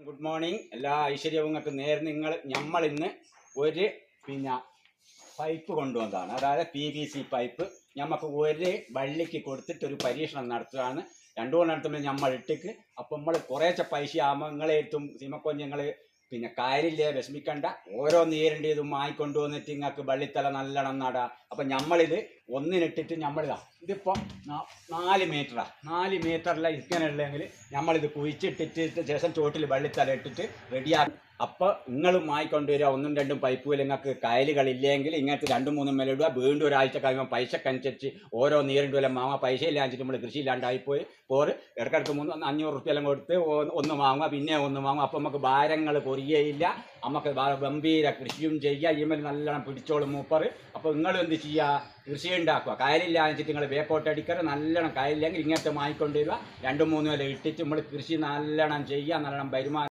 Good morning. എല്ലാ ഐശ്വര്യങ്ങൾക്ക് നേരെ നമ്മൾ ഇന്ന് ഒരു പൈപ്പ് കൊണ്ടുവന്നതാണ്. അതായത് PVC പൈപ്പ് നമുക്ക് ഒരു വള്ളിക്ക് കൊടുത്തിട്ട് ഒരു പരീക്ഷണം നടത്തുകയാണ്. 2 നടത്തുമ്പോൾ നമ്മൾ ഇട്ടിക്ക്. അപ്പം നമ്മൾ കുറേശ്ശെ പൈസ ആകുമ്പോൾ നിങ്ങളെ എത്തും സിമക്കൊഞ്ഞങ്ങൾ കാര്യമില്ലേ, വിഷമിക്കണ്ട. ഓരോ നീരണ്ടതും ആയിക്കൊണ്ടുവന്നിട്ട് നിങ്ങൾക്ക് വള്ളിത്തല നല്ലോണം നടാം. അപ്പം നമ്മളിത് ഒന്നിനിട്ടിട്ട് നമ്മളിതാ ഇതിപ്പം 4 മീറ്ററാണ്. 4 മീറ്ററിൽ ഇരിക്കാനുള്ളെങ്കിൽ നമ്മളിത് കുഴിച്ചിട്ടിട്ട് ശേഷം ചോട്ടിൽ വള്ളിത്തല ഇട്ടിട്ട് റെഡിയാക്കും. അപ്പോൾ നിങ്ങളും ആയിക്കൊണ്ടുവരിക. 1ഉം 2ഉം പൈപ്പുകൾ നിങ്ങൾക്ക് കായലുകളില്ലെങ്കിൽ ഇങ്ങനത്തെ 2ഉം 3ഉം മേലെ ഇടുക. വീണ്ടും ഒരാഴ്ച കഴിയുമ്പോൾ പൈസക്കനുസരിച്ച് ഓരോ നീരണ്ടും എല്ലാം വാങ്ങുക. പൈസ ഇല്ലാഞ്ഞിട്ട് നമ്മൾ കൃഷി ഇല്ലാണ്ടായിപ്പോയി പോറ് ഇടക്കിടക്ക് 500 റുപ്യ എല്ലാം കൊടുത്ത് ഒന്ന് വാങ്ങുക, പിന്നെ ഒന്ന് വാങ്ങുക. അപ്പോൾ നമുക്ക് ഭാരങ്ങൾ കുറയുകയില്ല. നമുക്ക് ഗംഭീര കൃഷിയും ചെയ്യുക. ഇമൽ നല്ലോണം പിടിച്ചോളും മൂപ്പർ. അപ്പോൾ നിങ്ങൾ എന്ത് ചെയ്യുക, കൃഷി ഉണ്ടാക്കുക. കായലില്ലാഞ്ഞിട്ട് നിങ്ങൾ വേക്കോട്ടടിക്കരുത്. നല്ലോണം കായലില്ലെങ്കിൽ ഇങ്ങനത്തെ വാങ്ങിക്കൊണ്ടുവരിക. 2ഉം 3ഉം എല്ലാം ഇട്ടിട്ട് നമ്മൾ കൃഷി നല്ലോണം ചെയ്യുക. നല്ലോണം വരുമാനം